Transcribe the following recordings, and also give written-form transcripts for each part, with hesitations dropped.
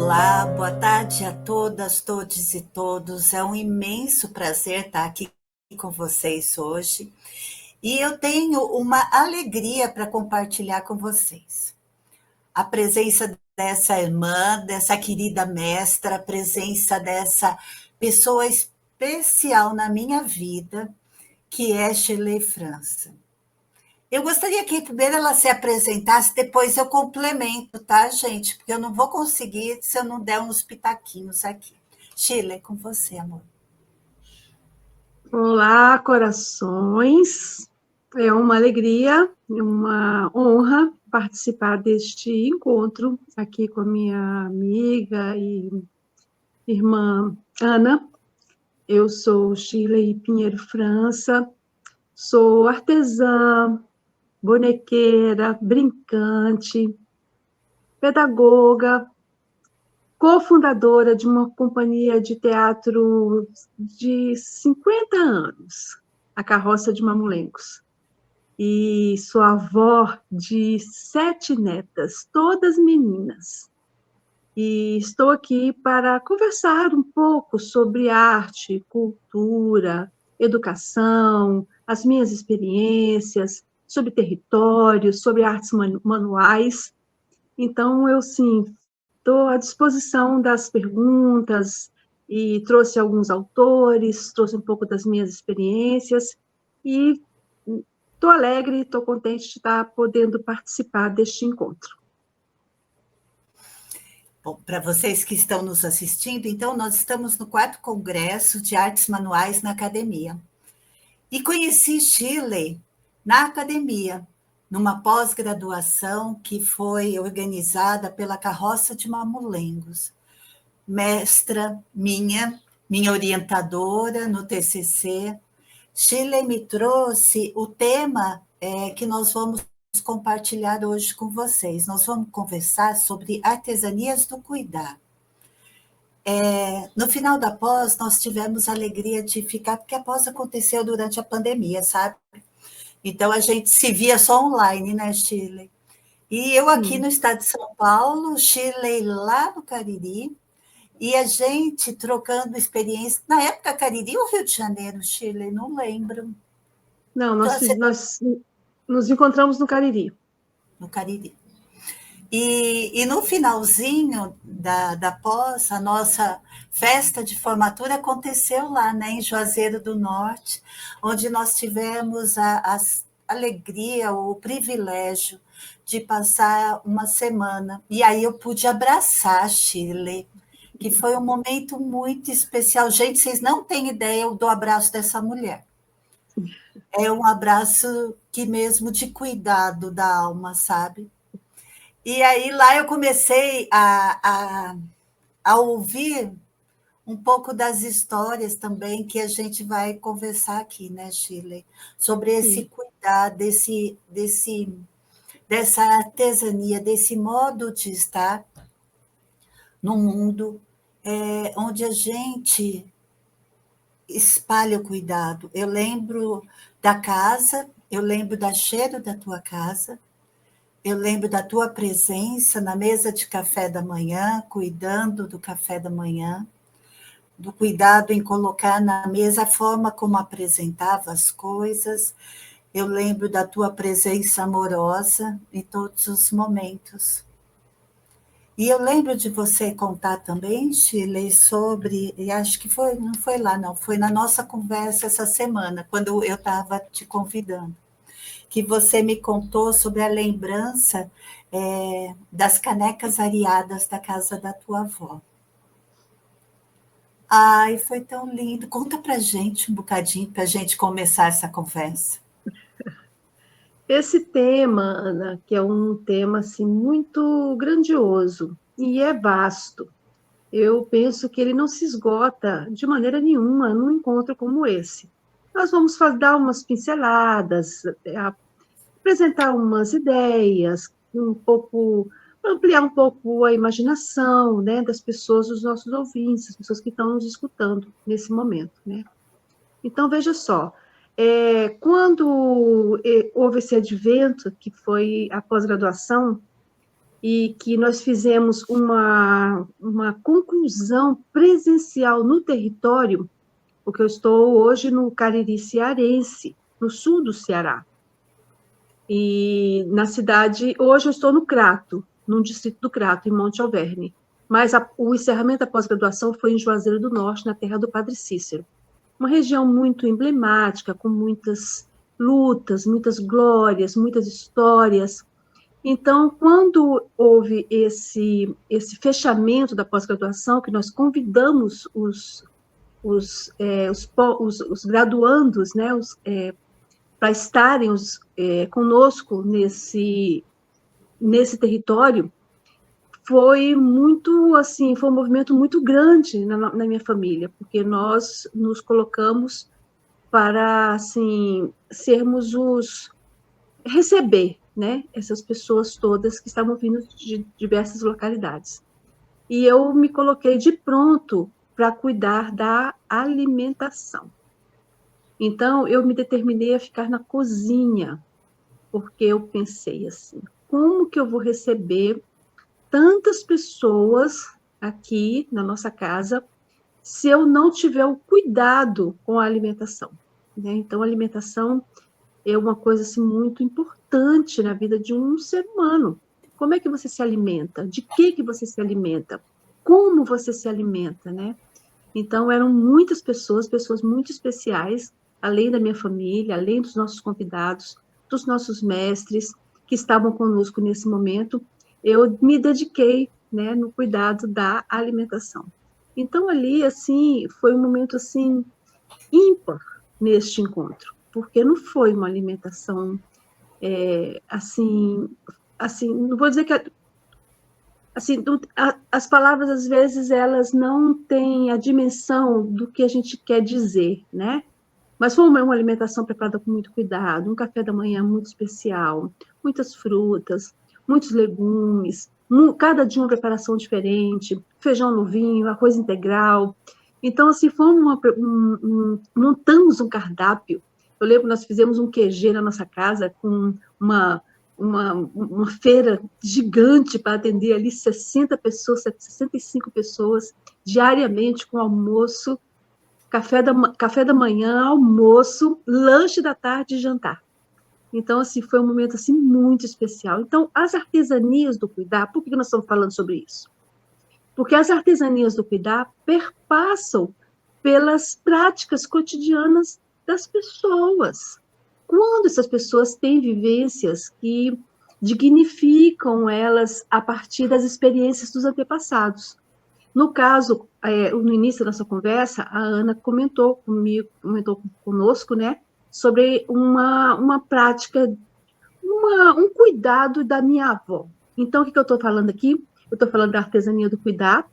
Olá, boa tarde a todas, todos e todos. É um imenso prazer estar aqui com vocês hoje. E eu tenho uma alegria para compartilhar com vocês. A presença dessa irmã, dessa querida mestra, a presença dessa pessoa especial na minha vida, que é Shirley França. Eu gostaria que primeiro ela se apresentasse, depois eu complemento, tá, gente? Porque eu não vou conseguir se eu não der uns pitaquinhos aqui. Shirley, com você, amor. Olá, corações. É uma alegria, uma honra participar deste encontro aqui com a minha amiga e irmã Ana. Eu sou Shirley Pinheiro França, sou artesã, bonequeira, brincante, pedagoga, cofundadora de uma companhia de teatro de 50 anos, a Carroça de Mamulengos. E sou avó de 7 netas, todas meninas. E estou aqui para conversar um pouco sobre arte, cultura, educação, as minhas experiências, sobre territórios, sobre artes manuais. Então, eu, sim, estou à disposição das perguntas e trouxe alguns autores, trouxe um pouco das minhas experiências e estou alegre, estou contente de estar podendo participar deste encontro. Bom, para vocês que estão nos assistindo, então, nós estamos no 4º Congresso de Artes Manuais na Academia. E conheci Shirley na academia, numa pós-graduação que foi organizada pela Carroça de Mamulengos. Mestra minha orientadora no TCC, Shirley me trouxe o tema que nós vamos compartilhar hoje com vocês. Nós vamos conversar sobre artesanias do cuidar. No final da pós, nós tivemos a alegria de ficar, porque a pós aconteceu durante a pandemia, sabe? Então, a gente se via só online, né, Shirley? E eu aqui no estado de São Paulo, Shirley lá no Cariri, e a gente trocando experiência. Na época, Cariri ou Rio de Janeiro, Shirley? Não lembro. Não, Então, nós nos encontramos no Cariri. no Cariri. E no finalzinho da pós, a nossa festa de formatura aconteceu lá, né, em Juazeiro do Norte, onde nós tivemos a alegria, o privilégio de passar uma semana. E aí eu pude abraçar a Shirley, que foi um momento muito especial. Gente, vocês não têm ideia do abraço dessa mulher. É um abraço que mesmo de cuidado da alma, sabe? E aí lá eu comecei a ouvir um pouco das histórias também que a gente vai conversar aqui, né, Shirley? Sobre esse Sim. cuidar, dessa artesania, desse modo de estar no mundo onde a gente espalha o cuidado. Eu lembro da casa, eu lembro do cheiro da tua casa, eu lembro da tua presença na mesa de café da manhã, cuidando do café da manhã, do cuidado em colocar na mesa a forma como apresentava as coisas. Eu lembro da tua presença amorosa em todos os momentos. E eu lembro de você contar também, Shirley, sobre, e acho que foi, não foi lá, não, foi na nossa conversa essa semana, quando eu estava te convidando, que você me contou sobre a lembrança das canecas areadas da casa da tua avó. Ai, foi tão lindo. Conta pra gente um bocadinho, pra gente começar essa conversa. Esse tema, Ana, que é um tema assim, muito grandioso e é vasto. Eu penso que ele não se esgota de maneira nenhuma num encontro como esse. Nós vamos dar umas pinceladas, apresentar umas ideias, um pouco, ampliar um pouco a imaginação, né, das pessoas, dos nossos ouvintes, das pessoas que estão nos escutando nesse momento, né? Então, veja só, quando houve esse advento, que foi a pós-graduação, e que nós fizemos uma conclusão presencial no território, porque eu estou hoje no Cariri Cearense, no sul do Ceará. E na cidade, hoje eu estou no Crato, no distrito do Crato, em Monte Alverne. Mas o encerramento da pós-graduação foi em Juazeiro do Norte, na terra do Padre Cícero. Uma região muito emblemática, com muitas lutas, muitas glórias, muitas histórias. Então, quando houve esse fechamento da pós-graduação, que nós convidamos os graduandos, né, para estarem conosco nesse território, foi muito assim, foi um movimento muito grande na minha família, porque nós nos colocamos para assim receber, né, essas pessoas todas que estavam vindo de diversas localidades. E eu me coloquei de pronto para cuidar da alimentação. Então, eu me determinei a ficar na cozinha, porque eu pensei assim, como que eu vou receber tantas pessoas aqui na nossa casa se eu não tiver o cuidado com a alimentação, né? Então, a alimentação é uma coisa assim, muito importante na vida de um ser humano. Como é que você se alimenta? De que você se alimenta? Como você se alimenta, né? Então, eram muitas pessoas muito especiais, além da minha família, além dos nossos convidados, dos nossos mestres que estavam conosco nesse momento. Eu me dediquei, né, no cuidado da alimentação. Então, ali, assim, foi um momento, assim, ímpar neste encontro, porque não foi uma alimentação, assim, não vou dizer que... Assim, as palavras, às vezes, elas não têm a dimensão do que a gente quer dizer, né? Mas foi uma alimentação preparada com muito cuidado, um café da manhã muito especial, muitas frutas, muitos legumes, cada dia uma preparação diferente, feijão no vinho, arroz integral. Então, assim, montamos um cardápio. Eu lembro que nós fizemos um QG na nossa casa com uma feira gigante para atender ali 60 pessoas, 65 pessoas, diariamente, com almoço, café da manhã, almoço, lanche da tarde e jantar. Então, assim, foi um momento assim, muito especial. Então, as artesanias do cuidar, por que nós estamos falando sobre isso? Porque as artesanias do cuidar perpassam pelas práticas cotidianas das pessoas. Quando essas pessoas têm vivências que dignificam elas a partir das experiências dos antepassados. No caso, no início da nossa conversa, a Ana comentou conosco, né, sobre uma prática, um cuidado da minha avó. Então, o que eu estou falando aqui? Eu estou falando da artesania do cuidar,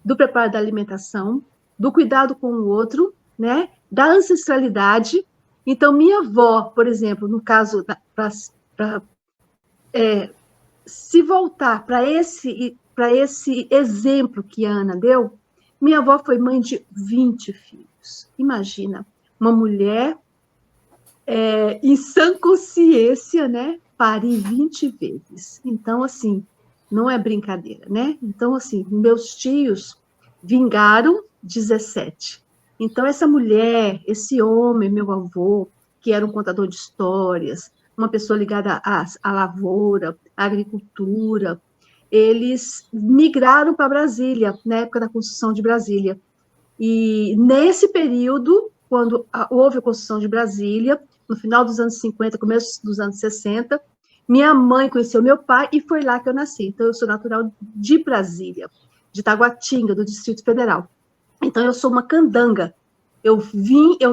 do preparo da alimentação, do cuidado com o outro, né, da ancestralidade. Então, minha avó, por exemplo, no caso, se voltar para esse exemplo que a Ana deu, minha avó foi mãe de 20 filhos. Imagina, uma mulher em sã consciência, né, parir 20 vezes. Então, assim, não é brincadeira, né? Então, assim, meus tios vingaram 17. Então, essa mulher, esse homem, meu avô, que era um contador de histórias, uma pessoa ligada à lavoura, à agricultura, eles migraram para Brasília, na época da construção de Brasília. E nesse período, quando houve a construção de Brasília, no final dos anos 50, começo dos anos 60, minha mãe conheceu meu pai e foi lá que eu nasci. Então, eu sou natural de Brasília, de Taguatinga, do Distrito Federal. Então, eu sou uma candanga. Eu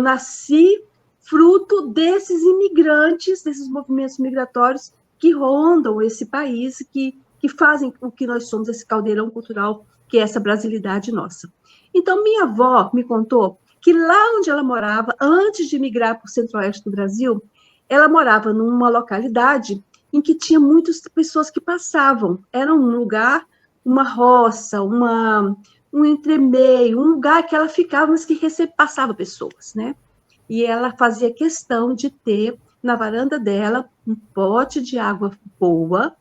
nasci fruto desses imigrantes, desses movimentos migratórios que rondam esse país, que fazem o que nós somos, esse caldeirão cultural, que é essa brasilidade nossa. Então, minha avó me contou que lá onde ela morava, antes de migrar para o centro-oeste do Brasil, ela morava numa localidade em que tinha muitas pessoas que passavam. Era um lugar, uma roça, um entremeio, um lugar que ela ficava, mas que passava pessoas, né? E ela fazia questão de ter, na varanda dela, um pote de água boa,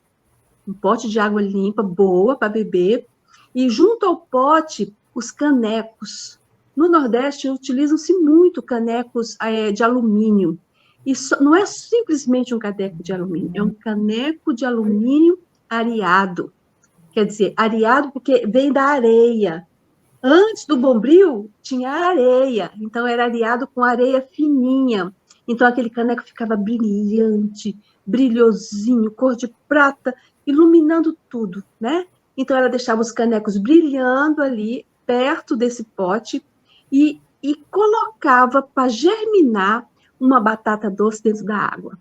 um pote de água limpa, boa para beber, e junto ao pote, os canecos. No Nordeste, utilizam-se muito canecos de alumínio. E não é simplesmente um caneco de alumínio, é um caneco de alumínio areado. Quer dizer, areado porque vem da areia. Antes do Bombril, tinha areia, então era areado com areia fininha. Então aquele caneco ficava brilhante, brilhosinho, cor de prata, iluminando tudo, né? Então ela deixava os canecos brilhando ali, perto desse pote, e colocava para germinar uma batata doce dentro da água.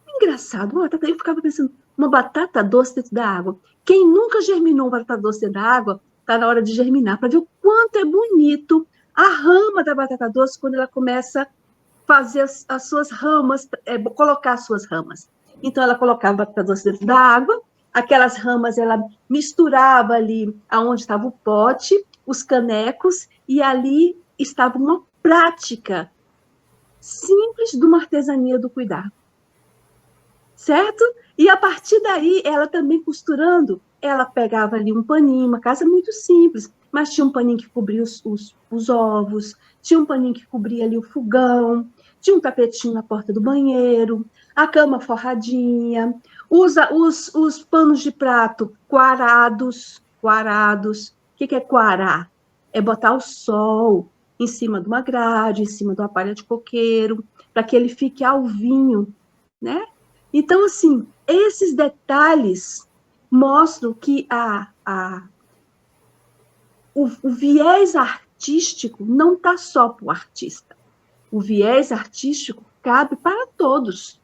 Engraçado, uma batata, eu ficava pensando, uma batata doce dentro da água. Quem nunca germinou uma batata doce dentro da água, está na hora de germinar, para ver o quanto é bonito a rama da batata doce quando ela começa a fazer as suas ramas, colocar as suas ramas. Então, ela colocava a batata doce dentro da água, aquelas ramas ela misturava ali aonde estava o pote, os canecos, e ali estava uma prática simples de uma artesania do cuidar. Certo? E a partir daí, ela também costurando, ela pegava ali um paninho, uma casa muito simples, mas tinha um paninho que cobria os ovos, tinha um paninho que cobria ali o fogão, tinha um tapetinho na porta do banheiro, a cama forradinha, os panos de prato quarados, quarados. O que é quarar? É botar o sol em cima de uma grade, em cima de uma palha de coqueiro, para que ele fique alvinho, né? Então, assim, esses detalhes mostram que o viés artístico não está só para o artista. O viés artístico cabe para todos.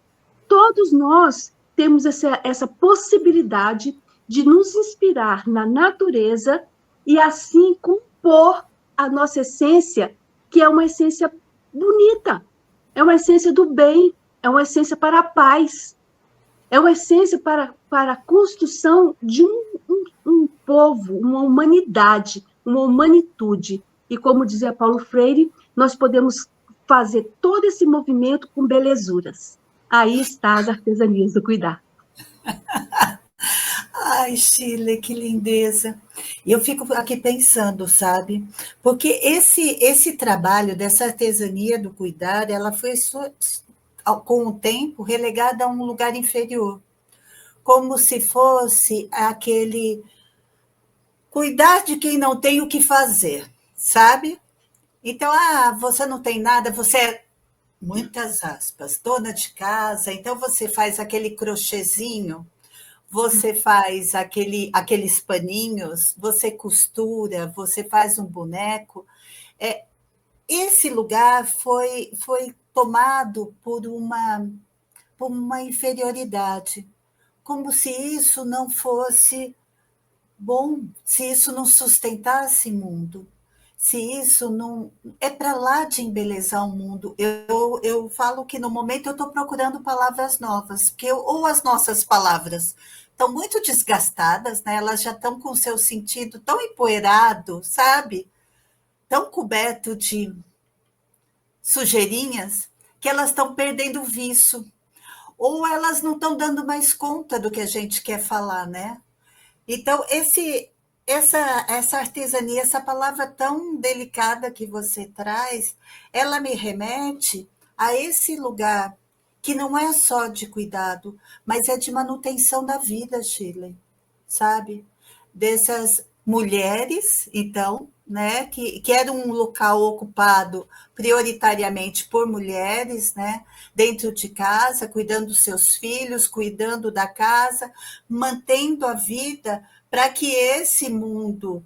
Todos nós temos essa possibilidade de nos inspirar na natureza e, assim, compor a nossa essência, que é uma essência bonita, é uma essência do bem, é uma essência para a paz. É uma essência para a construção de um povo, uma humanidade, uma humanitude. E como dizia Paulo Freire, nós podemos fazer todo esse movimento com belezuras. Aí está as artesanias do cuidar. Ai, Chile, que lindeza. E eu fico aqui pensando, sabe? Porque esse trabalho dessa artesania do cuidar, ela foi com o tempo relegada a um lugar inferior, como se fosse aquele cuidar de quem não tem o que fazer, sabe? Então, você não tem nada, você é, muitas aspas, dona de casa, então você faz aquele crochêzinho, você faz aqueles paninhos, você costura, você faz um boneco. Esse lugar foi tomado por uma inferioridade, como se isso não fosse bom, se isso não sustentasse o mundo, se isso não. É para lá de embelezar o mundo. Eu falo que no momento eu estou procurando palavras novas, porque ou as nossas palavras estão muito desgastadas, né? Elas já estão com o seu sentido tão empoeirado, sabe? Tão coberto de sujeirinhas, que elas estão perdendo o viço. Ou elas não estão dando mais conta do que a gente quer falar, né? Então, essa artesania, essa palavra tão delicada que você traz, ela me remete a esse lugar que não é só de cuidado, mas é de manutenção da vida, Shirley, sabe? Dessas mulheres, então, né, que era um local ocupado prioritariamente por mulheres, né, dentro de casa, cuidando dos seus filhos, cuidando da casa, mantendo a vida para que esse mundo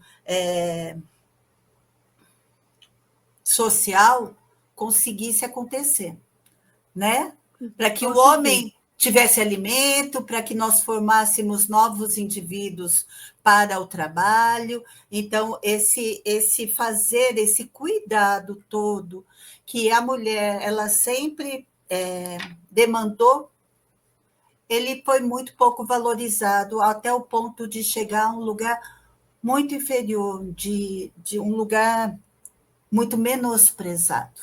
social conseguisse acontecer, né? Para que Com o certeza. homem tivesse alimento, para que nós formássemos novos indivíduos para o trabalho. Então, esse fazer, esse cuidado todo que a mulher ela sempre demandou, ele foi muito pouco valorizado, até o ponto de chegar a um lugar muito inferior, de um lugar muito menosprezado.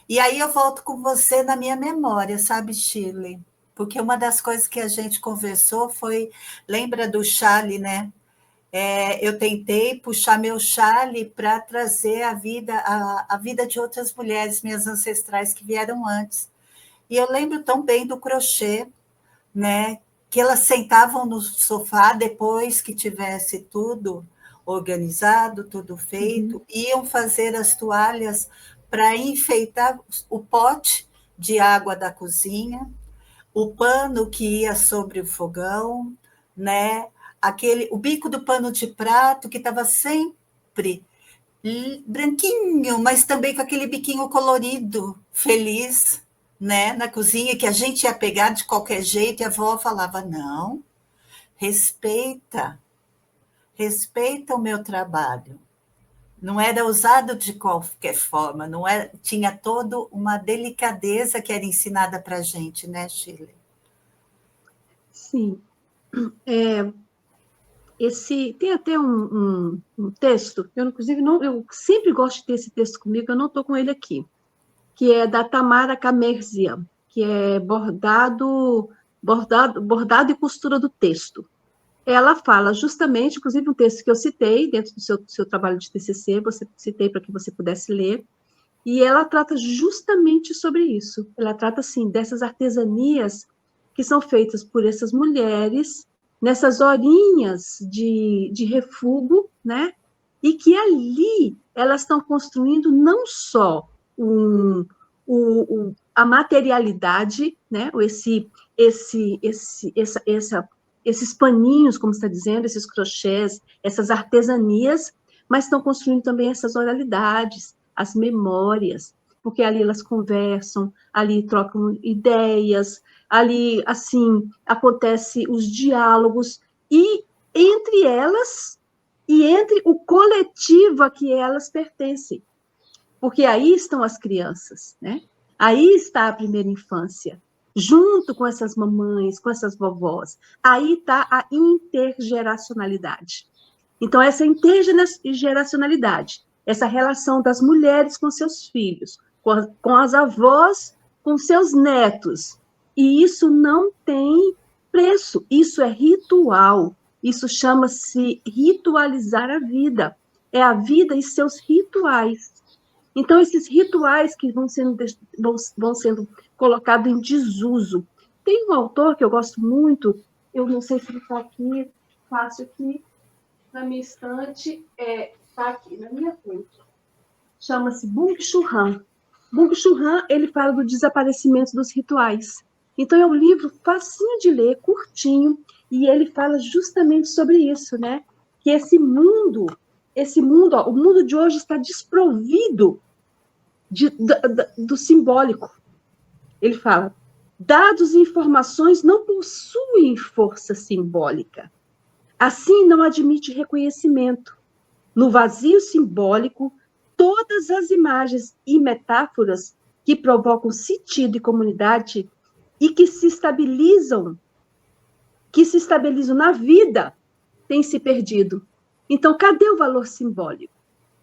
E aí eu volto com você na minha memória, sabe, Shirley? porque uma das coisas que a gente conversou foi, lembra do chale, né? Eu tentei puxar meu chale para trazer a vida de outras mulheres, minhas ancestrais que vieram antes. E eu lembro tão bem do crochê, né? Que elas sentavam no sofá depois que tivesse tudo organizado, tudo feito, iam fazer as toalhas para enfeitar o pote de água da cozinha, o pano que ia sobre o fogão, né? O bico do pano de prato que estava sempre branquinho, mas também com aquele biquinho colorido, feliz, né? Na cozinha, que a gente ia pegar de qualquer jeito, e a avó falava: não, respeita, respeita o meu trabalho. Não era usado de qualquer forma, não era, tinha toda uma delicadeza que era ensinada para a gente, né, Shirley? Sim. Tem até um texto, inclusive, eu sempre gosto de ter esse texto comigo, eu não estou com ele aqui, que é da Tamara Kamerzia, que é bordado e costura do texto. Ela fala justamente, inclusive um texto que eu citei dentro do seu trabalho de TCC, você citei para que você pudesse ler, e ela trata justamente sobre isso. Ela trata, assim, dessas artesanias que são feitas por essas mulheres, nessas horinhas de refúgio, né? E que ali elas estão construindo não só a materialidade, né? Esses paninhos, como você está dizendo, esses crochês, essas artesanias, mas estão construindo também essas oralidades, as memórias, porque ali elas conversam, ali trocam ideias, ali, assim, acontece os diálogos, e entre elas, e entre o coletivo a que elas pertencem, porque aí estão as crianças, né? Aí está a primeira infância, junto com essas mamães, com essas vovós, aí está a intergeracionalidade. Então, essa intergeracionalidade, essa relação das mulheres com seus filhos, com as avós, com seus netos, e isso não tem preço, isso é ritual, isso chama-se ritualizar a vida, é a vida e seus rituais. Então, esses rituais que vão sendo colocados em desuso. Tem um autor que eu gosto muito, eu não sei se ele está aqui, fácil aqui, na minha estante, está aqui na minha frente. Chama-se Byung-Chul Han. Byung-Chul Han, ele fala do desaparecimento dos rituais. Então, é um livro facinho de ler, curtinho, e ele fala justamente sobre isso, né? Que esse mundo, ó, o mundo de hoje está desprovido do simbólico. Ele fala, dados e informações não possuem força simbólica. Assim, não admite reconhecimento. No vazio simbólico, todas as imagens e metáforas que provocam sentido e comunidade e que se estabilizam na vida têm se perdido. Então, cadê o valor simbólico?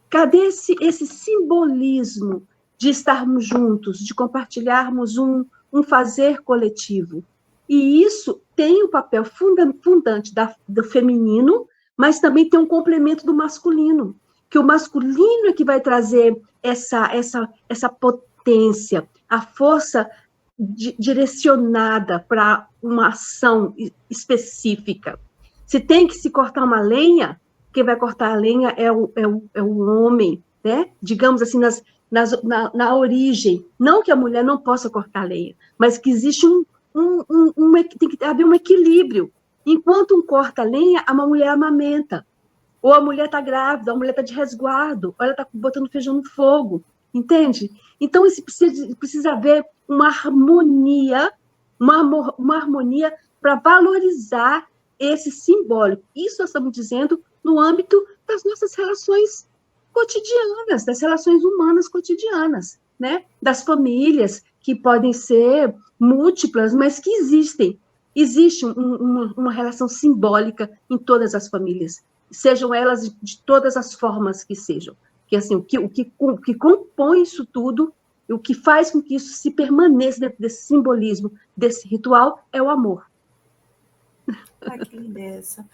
Cadê esse simbolismo de estarmos juntos, de compartilharmos um fazer coletivo? E isso tem o papel fundante do feminino, mas também tem um complemento do masculino, que o masculino é que vai trazer essa potência, a força direcionada para uma ação específica. Se tem que se cortar uma lenha, quem vai cortar a lenha é o homem, né? Digamos assim, na origem. Não que a mulher não possa cortar a lenha, mas que existe tem que haver um equilíbrio. Enquanto um corta a lenha, a mulher amamenta. Ou a mulher está grávida, a mulher está de resguardo, ou ela está botando feijão no fogo. Entende? Então, precisa haver uma harmonia para valorizar esse simbólico. Isso nós estamos dizendo no âmbito das nossas relações cotidianas, das relações humanas cotidianas, né? Das famílias, que podem ser múltiplas, mas que existem. Existe uma relação simbólica em todas as famílias, sejam elas de todas as formas que sejam. Que assim, o que compõe isso tudo O que faz com que isso se permaneça dentro desse simbolismo, desse ritual, é o amor. Ai, que lindeza.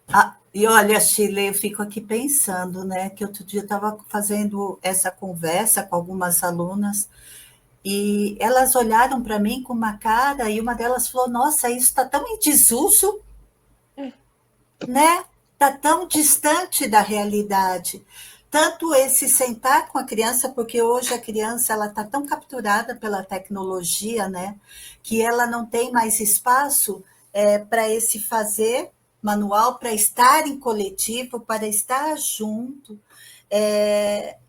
Ah, e olha, Sheila, eu fico aqui pensando, né, que outro dia eu estava fazendo essa conversa com algumas alunas e elas olharam para mim com uma cara e uma delas falou: Nossa, isso está tão em desuso, né? Está tão distante da realidade. Tanto esse sentar com a criança, porque hoje a criança ela está tão capturada pela tecnologia, né, que ela não tem mais espaço para esse fazer manual, para estar em coletivo, para estar junto,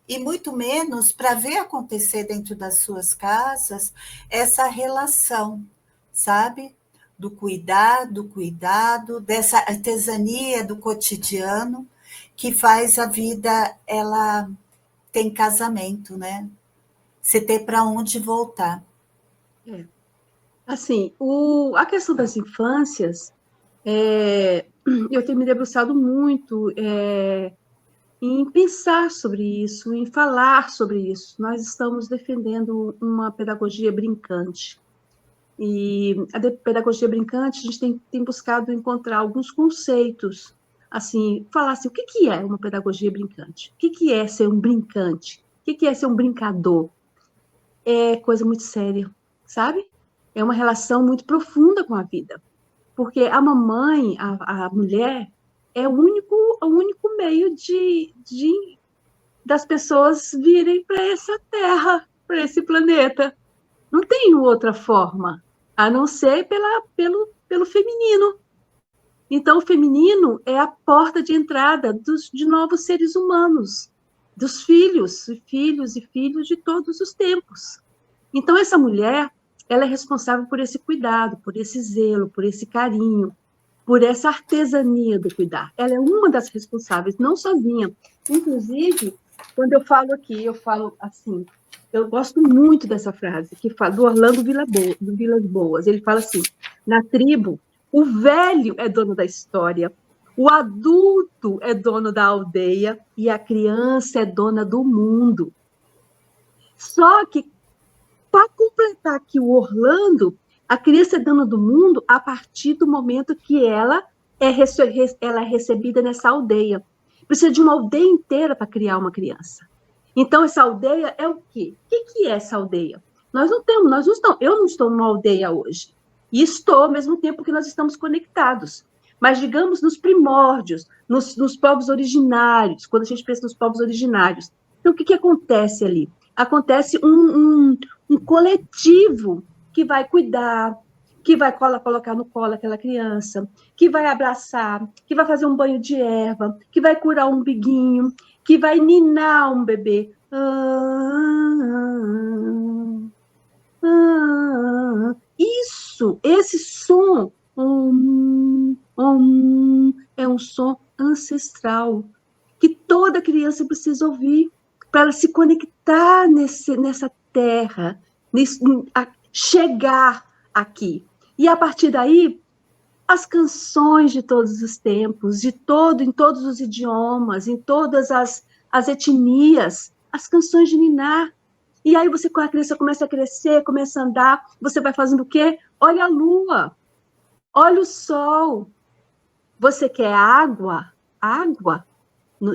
e muito menos para ver acontecer dentro das suas casas essa relação, sabe? Do cuidado, dessa artesania do cotidiano que faz a vida, ela tem casamento, né? Você ter para onde voltar. É. Assim, a questão das infâncias, eu tenho me debruçado muito em pensar sobre isso, em falar sobre isso. Nós estamos defendendo uma pedagogia brincante. E a pedagogia brincante, a gente tem buscado encontrar alguns conceitos, assim, falar assim, o que é uma pedagogia brincante? O que é ser um brincante? O que é ser um brincador? É coisa muito séria, sabe? É uma relação muito profunda com a vida. Porque a mamãe, a mulher, é o único meio das pessoas virem para essa terra, para esse planeta. Não tem outra forma, a não ser pelo feminino. Então, o feminino é a porta de entrada de novos seres humanos, dos filhos, filhos e filhos de todos os tempos. Então, essa mulher, ela é responsável por esse cuidado, por esse zelo, por esse carinho, por essa artesania do cuidar. Ela é uma das responsáveis, não sozinha. Inclusive, quando eu falo aqui, eu falo assim, eu gosto muito dessa frase, que fala do Orlando Vilas Boas. Ele fala assim, na tribo, o velho é dono da história, o adulto é dono da aldeia e a criança é dona do mundo. Só que, para completar aqui o Orlando, a criança é dona do mundo a partir do momento que ela é recebida nessa aldeia. Precisa de uma aldeia inteira para criar uma criança. Então, essa aldeia é o quê? O que é essa aldeia? Eu não estou numa aldeia hoje. E estou ao mesmo tempo que nós estamos conectados. Mas, digamos, nos primórdios, nos povos originários, quando a gente pensa nos povos originários. Então, o que acontece ali? Acontece um coletivo que vai cuidar, que vai colocar no colo aquela criança, que vai abraçar, que vai fazer um banho de erva, que vai curar um umbiguinho, que vai ninar um bebê. Esse som, é um som ancestral que toda criança precisa ouvir para ela se conectar nessa terra, chegar aqui. E a partir daí, as canções de todos os tempos, em todos os idiomas, em todas as etnias, as canções de ninar. E aí a criança começa a crescer, começa a andar, você vai fazendo o quê? Olha a lua, olha o sol. Você quer água? Água.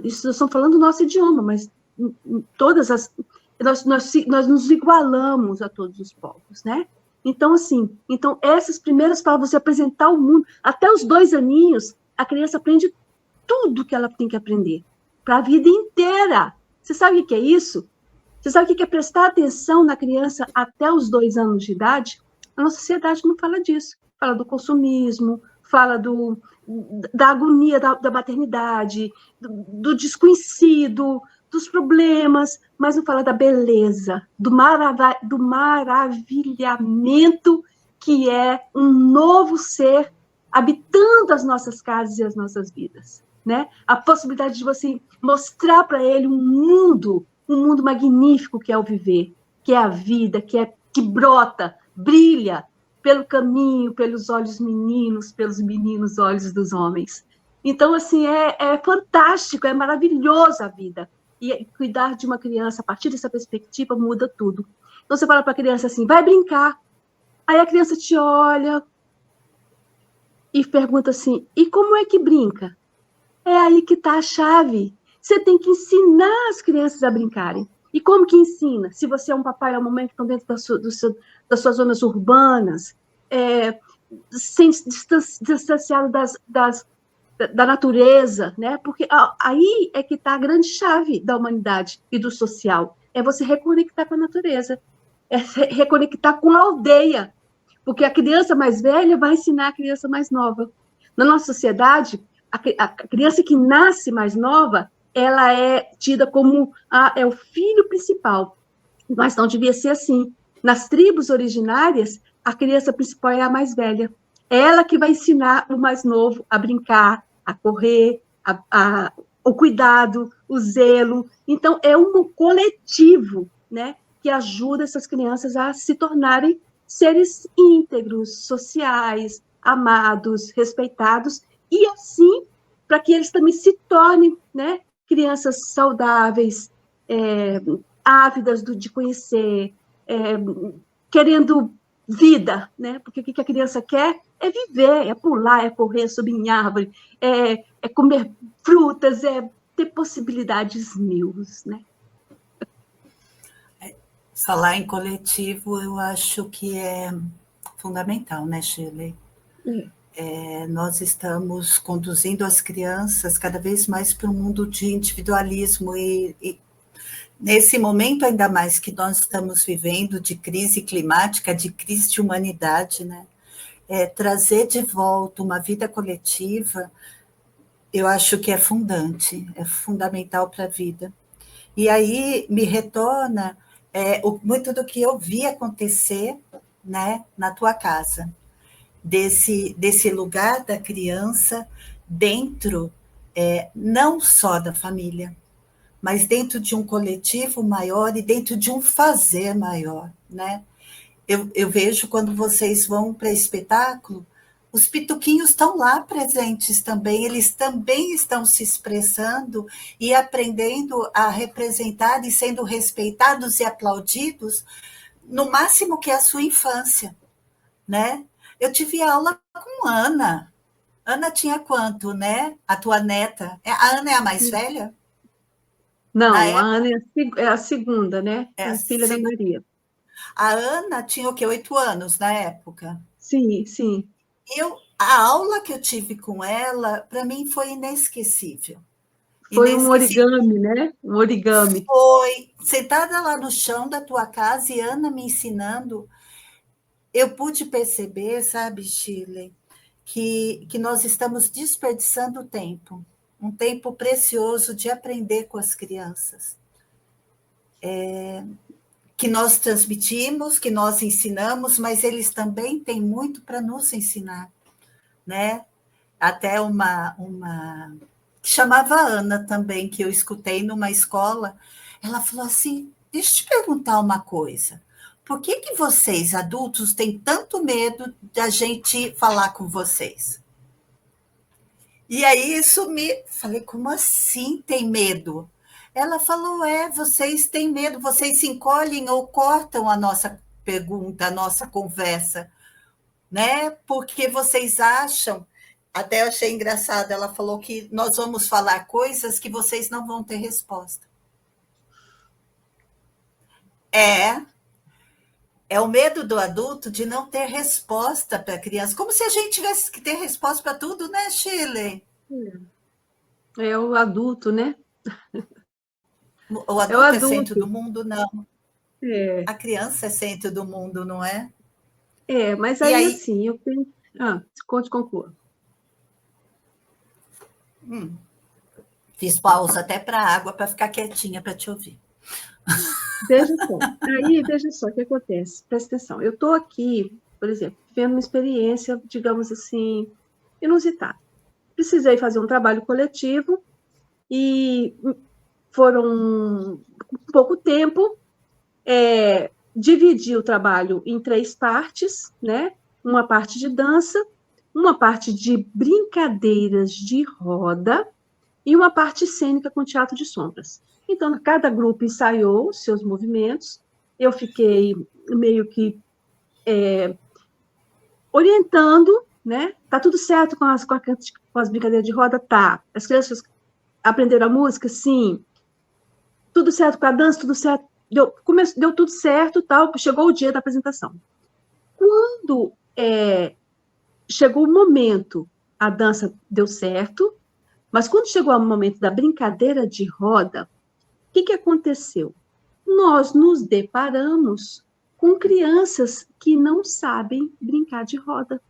Isso nós estamos falando do nosso idioma, mas nós nos igualamos a todos os povos, né? Então, assim, essas primeiras palavras, você apresentar o mundo, até os 2 aninhos, a criança aprende tudo que ela tem que aprender, para a vida inteira. Você sabe o que é isso? Você sabe o que é prestar atenção na criança até os 2 anos de idade? A nossa sociedade não fala disso. Fala do consumismo, fala da agonia da maternidade, do desconhecido, dos problemas, mas não fala da beleza, do maravilhamento que é um novo ser habitando as nossas casas e as nossas vidas, né? A possibilidade de você mostrar para ele um mundo magnífico que é o viver, que é a vida, que brota, brilha pelo caminho, pelos olhos meninos, pelos meninos olhos dos homens. Então, assim, é fantástico, é maravilhosa a vida. E cuidar de uma criança a partir dessa perspectiva muda tudo. Então, você fala para a criança assim, vai brincar. Aí a criança te olha e pergunta assim, e como é que brinca? É aí que está a chave. Você tem que ensinar as crianças a brincarem. E como que ensina? Se você é um papai ou uma mãe que estão dentro das suas zonas urbanas, sem distanciado da natureza, né? Porque aí é que está a grande chave da humanidade e do social. É você reconectar com a natureza, é reconectar com a aldeia, porque a criança mais velha vai ensinar a criança mais nova. Na nossa sociedade, a criança que nasce mais nova, ela é tida como é o filho principal, mas não devia ser assim. Nas tribos originárias, a criança principal é a mais velha. É ela que vai ensinar o mais novo a brincar, a correr, o cuidado, o zelo. Então, é um coletivo, né, que ajuda essas crianças a se tornarem seres íntegros, sociais, amados, respeitados, e assim, para que eles também se tornem, né, crianças saudáveis, ávidas de conhecer, querendo vida, né? Porque o que a criança quer é viver, é pular, é correr, subir em árvore, é comer frutas, é ter possibilidades mil, né? Falar em coletivo, eu acho que é fundamental, né, Shirley? Nós estamos conduzindo as crianças cada vez mais para um mundo de individualismo e nesse momento ainda mais que nós estamos vivendo de crise climática, de crise de humanidade, né? Trazer de volta uma vida coletiva, eu acho que é fundante, é fundamental para a vida. E aí me retorna muito do que eu vi acontecer, né, na tua casa, desse lugar da criança dentro, não só da família, mas dentro de um coletivo maior e dentro de um fazer maior, né? Eu vejo quando vocês vão para espetáculo, os pituquinhos estão lá presentes também, eles também estão se expressando e aprendendo a representar e sendo respeitados e aplaudidos no máximo que é a sua infância, né? Eu tive aula com Ana. Ana tinha quanto, né? A tua neta. A Ana é a mais velha? Não, a Ana é a segunda, né? É, Filha da Maria. a Ana tinha o quê? 8 anos na época? Sim, sim. A aula que eu tive com ela, para mim, foi inesquecível. Foi um origami, né? Um origami. Foi. Sentada lá no chão da tua casa e Ana me ensinando, eu pude perceber, sabe, Shirley, que nós estamos desperdiçando tempo, um tempo precioso de aprender com as crianças. Que nós transmitimos, que nós ensinamos, mas eles também têm muito para nos ensinar, né? Até uma chamava Ana também, que eu escutei numa escola, ela falou assim, deixa eu te perguntar uma coisa, por que vocês, adultos, têm tanto medo da gente falar com vocês? E aí isso falei, como assim tem medo? Ela falou, vocês têm medo, vocês se encolhem ou cortam a nossa pergunta, a nossa conversa, né? Porque vocês acham, até eu achei engraçado, ela falou que nós vamos falar coisas que vocês não vão ter resposta. É o medo do adulto de não ter resposta para a criança, como se a gente tivesse que ter resposta para tudo, né, Shirley? É o adulto, né? O adulto é centro do mundo, não. É. A criança é centro do mundo, não é? Mas aí assim, eu penso... conclua. Fiz pausa até para a água para ficar quietinha para te ouvir. Veja só o que acontece. Presta atenção. Eu estou aqui, por exemplo, vendo uma experiência, digamos assim, inusitada. Precisei fazer um trabalho coletivo e foram pouco tempo, dividi o trabalho em 3 partes, né? Uma parte de dança, uma parte de brincadeiras de roda e uma parte cênica com teatro de sombras. Então, cada grupo ensaiou os seus movimentos, eu fiquei meio que orientando, né? Tá tudo certo com as brincadeiras de roda? Tá. As crianças aprenderam a música? Sim. Tudo certo com a dança? Tudo certo. Deu tudo certo, tal. Chegou o dia da apresentação. Quando chegou o momento, a dança deu certo, mas quando chegou o momento da brincadeira de roda, o que aconteceu? Nós nos deparamos com crianças que não sabem brincar de roda.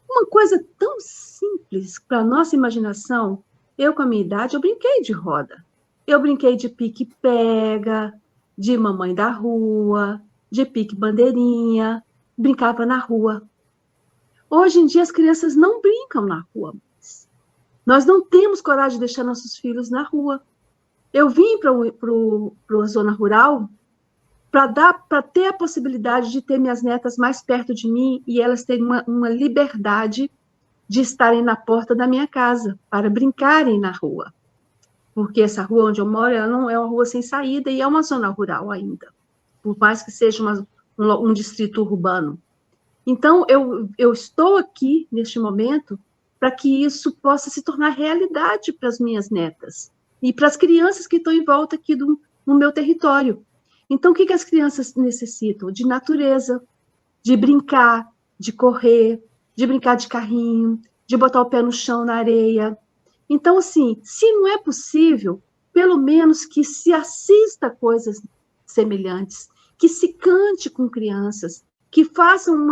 Uma coisa tão simples para a nossa imaginação. Eu, com a minha idade, eu brinquei de roda. Eu brinquei de pique-pega, de mamãe da rua, de pique-bandeirinha, brincava na rua. Hoje em dia, as crianças não brincam na rua mais. Nós não temos coragem de deixar nossos filhos na rua. Eu vim para a zona rural para ter a possibilidade de ter minhas netas mais perto de mim e elas terem uma liberdade de estarem na porta da minha casa, para brincarem na rua. Porque essa rua onde eu moro, ela não é uma rua sem saída e é uma zona rural ainda, por mais que seja um distrito urbano. Então, eu estou aqui, neste momento, para que isso possa se tornar realidade para as minhas netas e para as crianças que estão em volta aqui no meu território. Então, o que as crianças necessitam? De natureza, de brincar, de correr, de brincar de carrinho, de botar o pé no chão, na areia. Então, assim, se não é possível, pelo menos que se assista coisas semelhantes, que se cante com crianças, que façam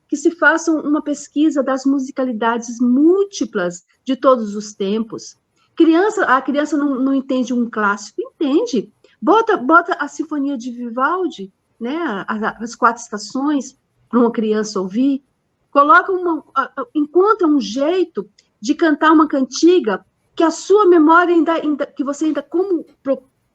que se façam uma pesquisa das musicalidades múltiplas de todos os tempos. A criança não entende um clássico, entende. Bota a Sinfonia de Vivaldi, né, as 4 estações, para uma criança ouvir, encontra um jeito de cantar uma cantiga que a sua memória que você ainda, como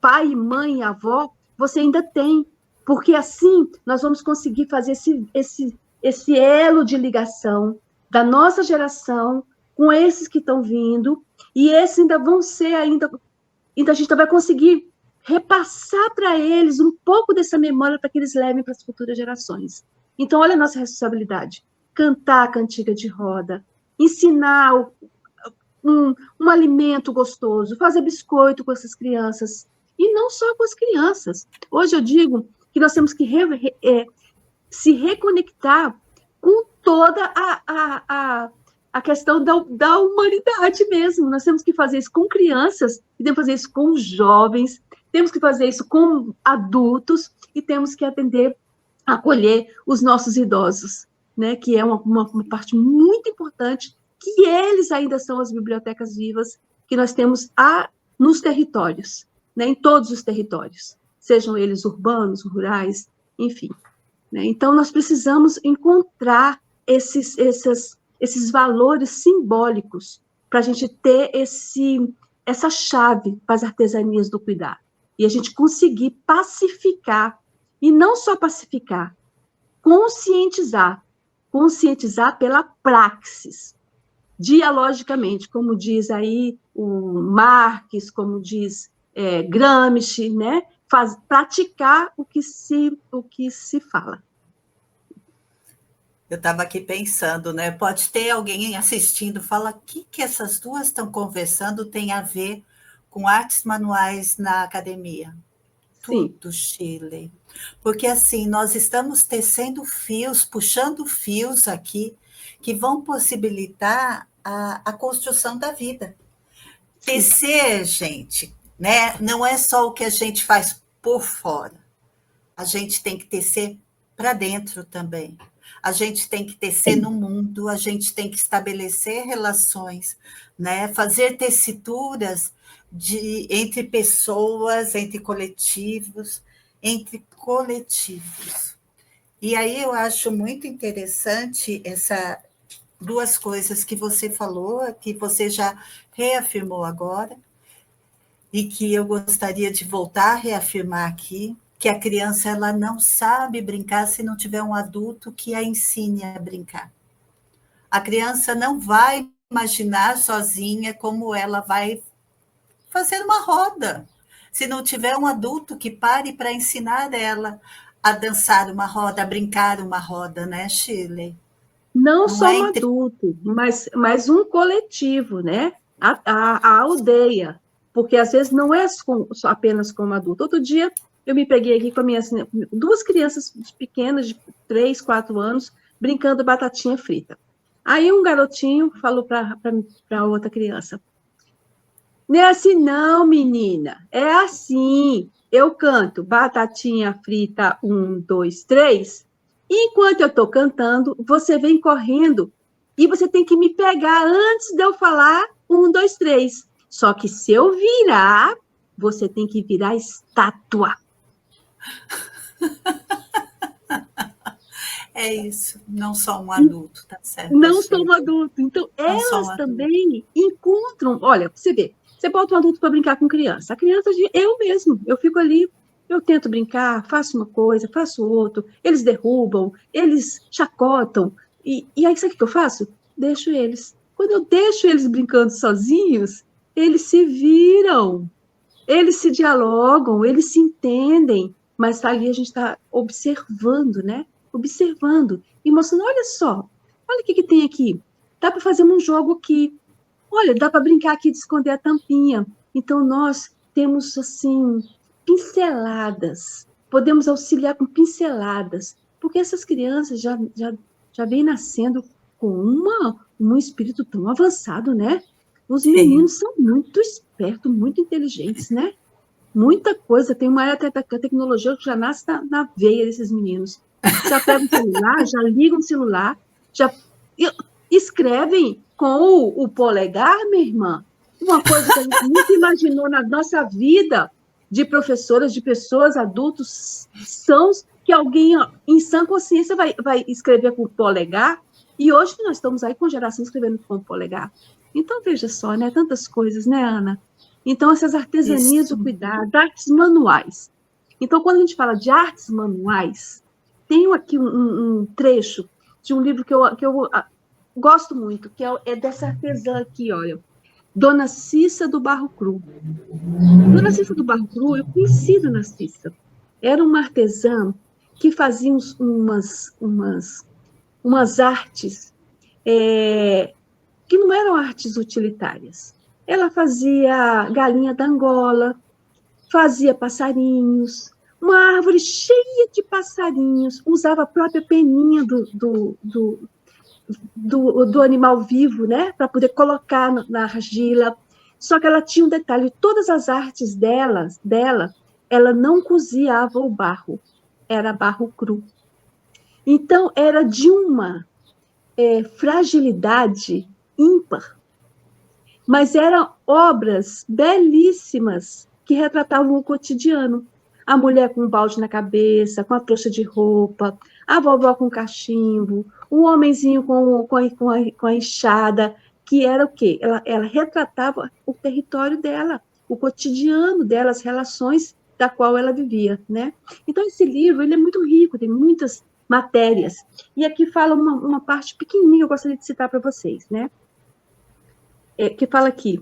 pai, mãe, avó, você ainda tem, porque assim nós vamos conseguir fazer esse elo de ligação da nossa geração com esses que estão vindo, e esses ainda vão ser ainda a gente vai conseguir repassar para eles um pouco dessa memória para que eles levem para as futuras gerações. Então, olha a nossa responsabilidade. Cantar a cantiga de roda, ensinar um alimento gostoso, fazer biscoito com essas crianças. E não só com as crianças. Hoje eu digo que nós temos que se reconectar com toda a questão da humanidade mesmo. Nós temos que fazer isso com crianças, e temos que fazer isso com jovens, temos que fazer isso com adultos, e temos que acolher os nossos idosos, né? Que é uma parte muito importante, que eles ainda são as bibliotecas vivas que nós temos nos territórios, né? Em todos os territórios, sejam eles urbanos, rurais, enfim. Né? Então, nós precisamos encontrar esses valores simbólicos para a gente ter essa chave para as artesanias do cuidar. E a gente conseguir pacificar, e não só pacificar, conscientizar pela praxis, dialogicamente, como diz aí o Marx, como diz Gramsci, né? Praticar o que se fala. Eu estava aqui pensando, né? Pode ter alguém assistindo, fala o que essas duas estão conversando tem a ver com artes manuais na academia. Sim. Tudo, Chile. Porque assim, nós estamos tecendo fios, puxando fios aqui, que vão possibilitar a construção da vida. Tecer, gente, né? Não é só o que a gente faz por fora. A gente tem que tecer para dentro também. A gente tem que tecer no mundo, a gente tem que estabelecer relações, né? Fazer tecituras entre pessoas, entre coletivos. E aí eu acho muito interessante essas duas coisas que você falou, que você já reafirmou agora, e que eu gostaria de voltar a reafirmar aqui, que a criança ela não sabe brincar se não tiver um adulto que a ensine a brincar. A criança não vai imaginar sozinha como ela vai fazer uma roda. Se não tiver um adulto que pare para ensinar ela a dançar uma roda, a brincar uma roda, né, Shirley? Não Não só é um entre... adulto, mas um coletivo, né? A aldeia, porque às vezes não é só apenas como adulto. Outro dia eu me peguei aqui com duas crianças pequenas, de 3, 4 anos, brincando batatinha frita. Aí um garotinho falou para outra criança: não é assim não, menina, é assim. Eu canto batatinha frita, 1, 2, 3. Enquanto eu estou cantando, você vem correndo e você tem que me pegar antes de eu falar 1, 2, 3. Só que se eu virar, você tem que virar estátua. É isso, não só um adulto, tá certo, Não sou Shirley? um adulto. Então, Não só um elas adulto. também encontram. Olha, você vê, você bota um adulto para brincar com criança. A criança, eu mesmo, eu fico ali, eu tento brincar, faço uma coisa, faço outro, eles derrubam, eles chacotam. E aí, sabe o que eu faço? Deixo eles. Quando eu deixo eles brincando sozinhos, eles se viram, eles se dialogam, eles se entendem, mas ali a gente está observando, né? Observando e mostrando, olha só, olha o que tem aqui. Dá para fazer um jogo aqui. Olha, dá para brincar aqui de esconder a tampinha. Então, nós temos, assim, pinceladas. Podemos auxiliar com pinceladas, porque essas crianças já vêm nascendo com um espírito tão avançado, né? Os Sim. meninos são muito espertos, muito inteligentes, né? Muita coisa. Tem uma área da tecnologia que já nasce na veia desses meninos. Já pegam o celular, já ligam o celular, já escrevem com o polegar, minha irmã. Uma coisa que a gente nunca imaginou na nossa vida, de professoras, de pessoas, adultos, são que alguém ó, em sã consciência vai escrever com o polegar, e hoje nós estamos aí com geração escrevendo com o polegar. Então, veja só, né? Tantas coisas, né, Ana? Então, essas artesanias Isso. do cuidado, artes manuais. Então, quando a gente fala de artes manuais, tenho aqui um trecho de um livro que eu gosto muito, que é dessa artesã aqui, olha, Dona Cissa do Barro Cru. Dona Cissa do Barro Cru, eu conheci Dona Cissa. Era uma artesã que fazia umas artes que não eram artes utilitárias. Ela fazia galinha da Angola, fazia passarinhos, uma árvore cheia de passarinhos, usava a própria peninha do animal vivo, né, para poder colocar na argila. Só que ela tinha um detalhe: todas as artes dela, ela não cozinhava o barro, era barro cru. Então, era de uma fragilidade ímpar, mas eram obras belíssimas que retratavam o cotidiano. A mulher com um balde na cabeça, com a trouxa de roupa, a vovó com cachimbo, o homenzinho com a enxada, que era o quê? Ela retratava o território dela, o cotidiano dela, as relações da qual ela vivia, né? Então, esse livro, ele é muito rico, tem muitas matérias. E aqui fala uma parte pequenininha, eu gostaria de citar para vocês, né? Que fala aqui,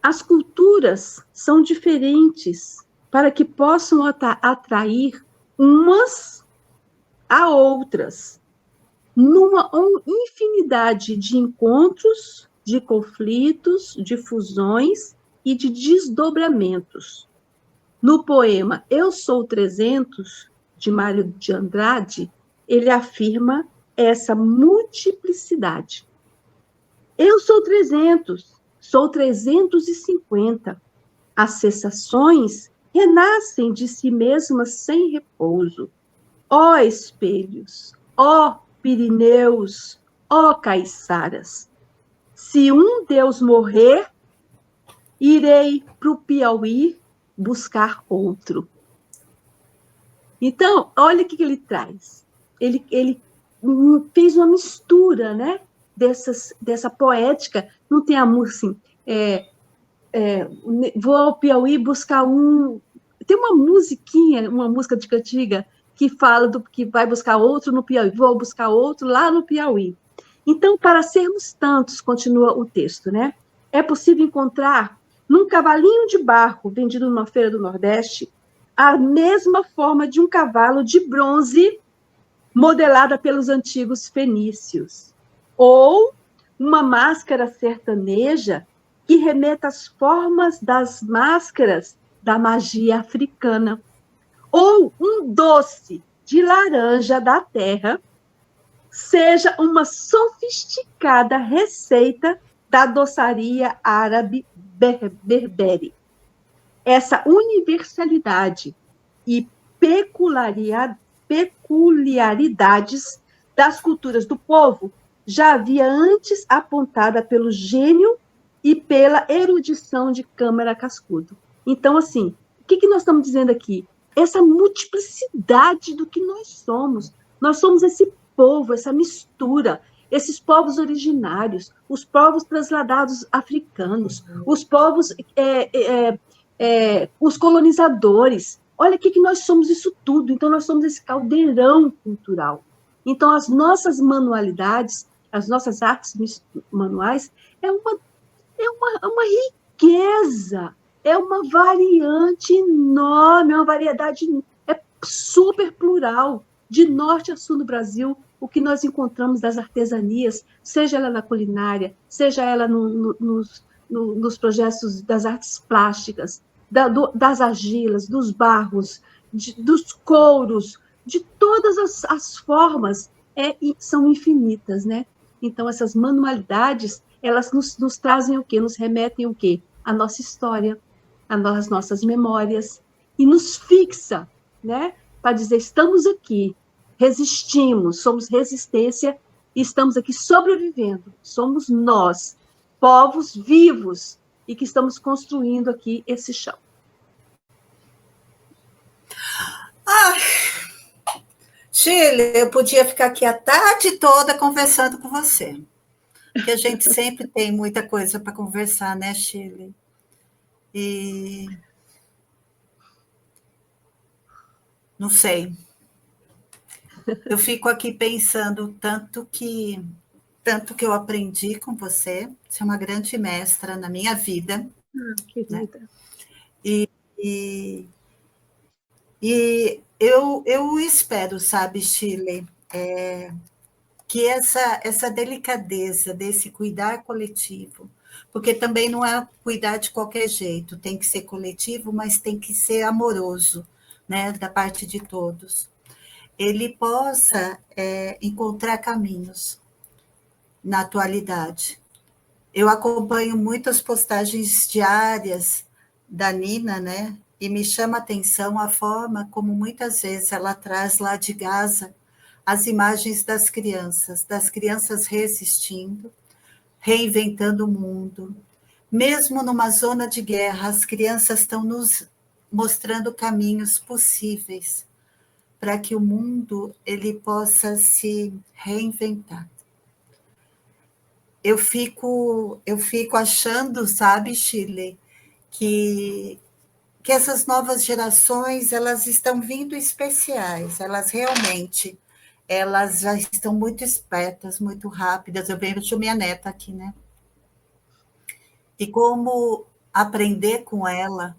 as culturas são diferentes para que possam atrair umas a outras, numa infinidade de encontros, de conflitos, de fusões e de desdobramentos. No poema Eu Sou 300, de Mário de Andrade, ele afirma essa multiplicidade. Eu sou 300, sou 350. As cessações renascem de si mesmas sem repouso. Ó espelhos, ó Pirineus, ó caiçaras. Se um Deus morrer, irei para o Piauí buscar outro. Então, olha o que ele traz. Ele fez uma mistura, né? Dessa poética. Não tem a música assim, vou ao Piauí buscar um... Tem uma musiquinha, uma música de cantiga, que fala que vai buscar outro no Piauí. Vou buscar outro lá no Piauí. Então, para sermos tantos, continua o texto, né? É possível encontrar num cavalinho de barro vendido numa feira do Nordeste a mesma forma de um cavalo de bronze modelada pelos antigos fenícios, ou uma máscara sertaneja que remeta às formas das máscaras da magia africana, ou um doce de laranja da terra seja uma sofisticada receita da doçaria árabe berbere. Essa universalidade e peculiaridades das culturas do povo já havia antes apontada pelo gênio e pela erudição de Câmara Cascudo. Então, assim, o que nós estamos dizendo aqui? Essa multiplicidade do que nós somos. Nós somos esse povo, essa mistura, esses povos originários, os povos transladados africanos, os povos, os colonizadores. Olha o que nós somos isso tudo. Então, nós somos esse caldeirão cultural. Então, as nossas manualidades, as nossas artes manuais, é uma riqueza, é uma variante enorme, é uma variedade super plural, de norte a sul do Brasil, o que nós encontramos das artesanias, seja ela na culinária, seja ela nos projetos das artes plásticas, das argilas, dos barros, dos couros, de todas as formas, são infinitas, né? Então, essas manualidades, elas nos trazem o quê? Nos remetem o quê? A nossa história, as nossas memórias, e nos fixa, né? Para dizer, estamos aqui, resistimos, somos resistência, e estamos aqui sobrevivendo, somos nós, povos vivos, e que estamos construindo aqui esse chão. Shirley, eu podia ficar aqui a tarde toda conversando com você, porque a gente sempre tem muita coisa para conversar, né, Shirley? E não sei. Eu fico aqui pensando tanto que eu aprendi com você. Você é uma grande mestra na minha vida. Querida. Né? E eu espero, sabe, Shirley, que essa delicadeza desse cuidar coletivo, porque também não é cuidar de qualquer jeito, tem que ser coletivo, mas tem que ser amoroso, né, da parte de todos. Ele possa encontrar caminhos na atualidade. Eu acompanho muitas postagens diárias da Nina, né? E me chama a atenção a forma como muitas vezes ela traz lá de Gaza as imagens das crianças resistindo, reinventando o mundo. Mesmo numa zona de guerra, as crianças estão nos mostrando caminhos possíveis para que o mundo ele possa se reinventar. Eu fico achando, sabe, Shirley, que essas novas gerações elas estão vindo especiais, elas realmente elas já estão muito espertas, muito rápidas. Eu vejo minha neta aqui, né? E como aprender com ela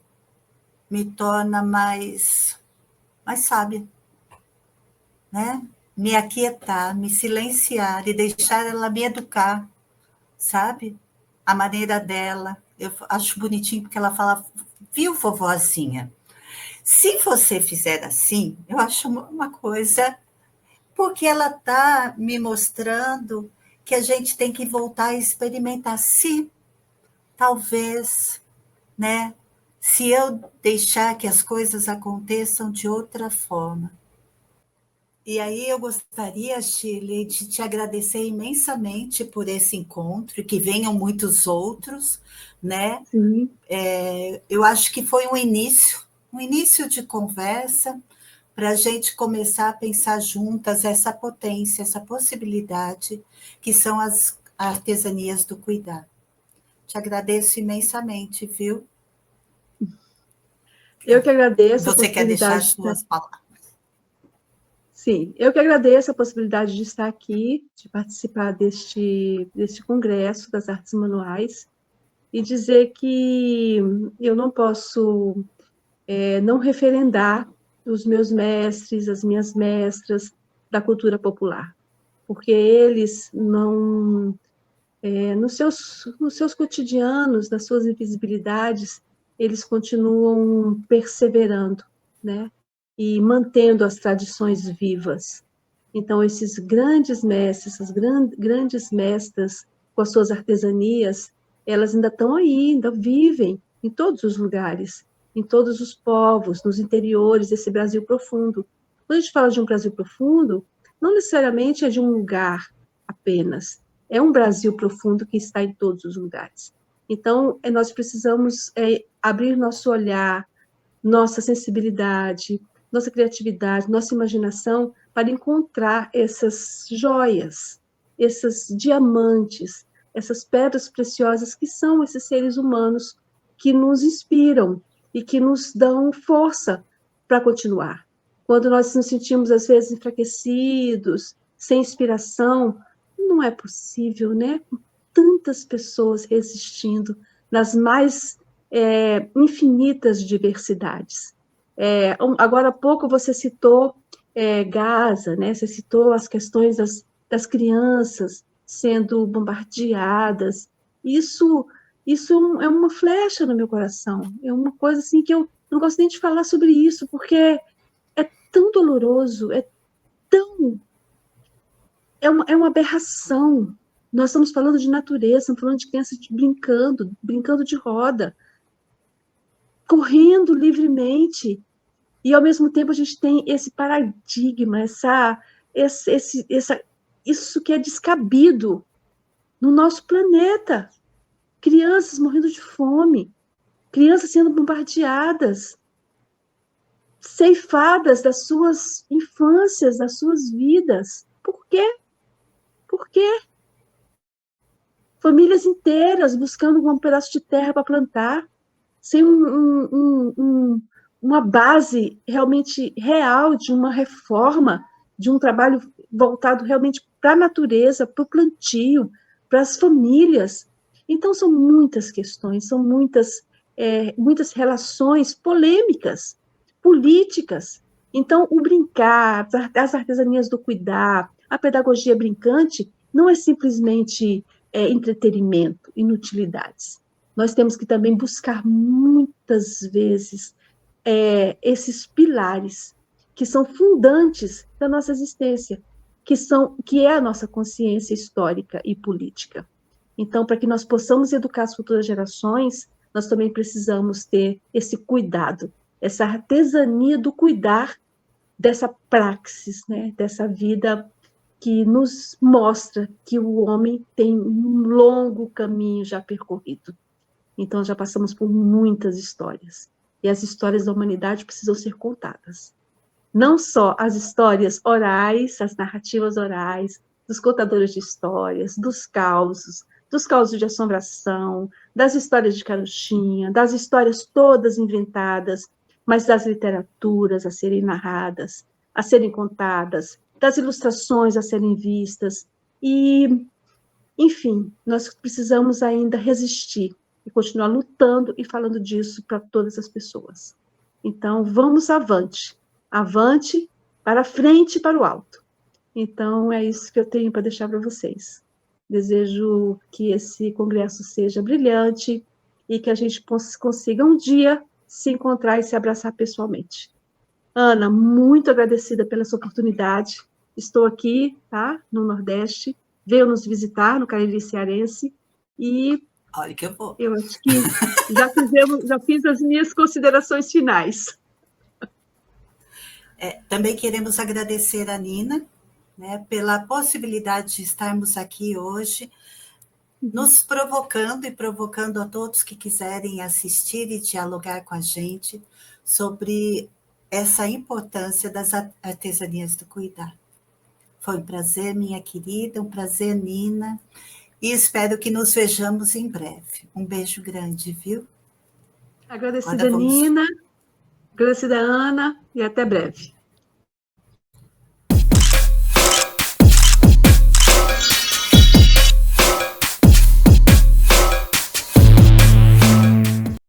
me torna mais sábia, né? Me aquietar, me silenciar e deixar ela me educar, sabe? A maneira dela. Eu acho bonitinho porque ela fala, viu, vovozinha? Se você fizer assim, eu acho uma coisa, porque ela está me mostrando que a gente tem que voltar a experimentar. Se, talvez, né? Se eu deixar que as coisas aconteçam de outra forma. E aí eu gostaria, Shirley, de te agradecer imensamente por esse encontro, e que venham muitos outros, né? Sim. Eu acho que foi um início de conversa para a gente começar a pensar juntas essa potência, essa possibilidade que são as artesanias do cuidar. Te agradeço imensamente, viu? Eu que agradeço a Você quer deixar possibilidade as suas palavras? Sim, eu que agradeço a possibilidade de estar aqui, de participar deste congresso das artes manuais, e dizer que eu não posso não referendar os meus mestres, as minhas mestras da cultura popular, porque eles não, nos seus cotidianos, nas suas invisibilidades, eles continuam perseverando, né? E mantendo as tradições vivas. Então, esses grandes mestres, essas grandes mestras, com as suas artesanias, elas ainda estão aí, ainda vivem em todos os lugares, em todos os povos, nos interiores desse Brasil profundo. Quando a gente fala de um Brasil profundo, não necessariamente é de um lugar apenas, é um Brasil profundo que está em todos os lugares. Então, nós precisamos abrir nosso olhar, nossa sensibilidade, nossa criatividade, nossa imaginação para encontrar essas joias, esses diamantes, essas pedras preciosas que são esses seres humanos que nos inspiram e que nos dão força para continuar. Quando nós nos sentimos, às vezes, enfraquecidos, sem inspiração, não é possível, né? Com tantas pessoas resistindo nas mais infinitas diversidades. Agora há pouco você citou Gaza, né? Você citou as questões das crianças sendo bombardeadas. Isso é uma flecha no meu coração. É uma coisa assim que eu não gosto nem de falar sobre isso, porque é tão doloroso, é uma aberração. Nós estamos falando de natureza, estamos falando de crianças brincando de roda, correndo livremente, e ao mesmo tempo a gente tem esse paradigma, isso que é descabido no nosso planeta. Crianças morrendo de fome, crianças sendo bombardeadas, ceifadas das suas infâncias, das suas vidas. Por quê? Por quê? Famílias inteiras buscando um pedaço de terra para plantar, sem uma base realmente real de uma reforma, de um trabalho voltado realmente para a natureza, para o plantio, para as famílias. Então, são muitas questões, são muitas relações polêmicas, políticas. Então, o brincar, as artesanias do cuidar, a pedagogia brincante, não é simplesmente entretenimento, inutilidades. Nós temos que também buscar muitas vezes esses pilares que são fundantes da nossa existência, que é a nossa consciência histórica e política. Então, para que nós possamos educar as futuras gerações, nós também precisamos ter esse cuidado, essa artesania do cuidar dessa praxis, né, dessa vida que nos mostra que o homem tem um longo caminho já percorrido. Então, já passamos por muitas histórias. E as histórias da humanidade precisam ser contadas. Não só as histórias orais, as narrativas orais, dos contadores de histórias, dos causos de assombração, das histórias de carochinha, das histórias todas inventadas, mas das literaturas a serem narradas, a serem contadas, das ilustrações a serem vistas. E, enfim, nós precisamos ainda resistir e continuar lutando e falando disso para todas as pessoas. Então, vamos avante. Avante, para frente e para o alto. Então, é isso que eu tenho para deixar para vocês. Desejo que esse congresso seja brilhante e que a gente consiga um dia se encontrar e se abraçar pessoalmente. Ana, muito agradecida pela sua oportunidade. Estou aqui, tá, no Nordeste, veio nos visitar no Cariri Cearense e olha que eu vou. Eu acho que já fiz as minhas considerações finais. Também queremos agradecer a Nina, né, pela possibilidade de estarmos aqui hoje, nos provocando e provocando a todos que quiserem assistir e dialogar com a gente sobre essa importância das artesanias do cuidar. Foi um prazer, minha querida, um prazer, Nina, e espero que nos vejamos em breve. Um beijo grande, viu? Agradecida, Nina, agradecida, Ana, e até breve.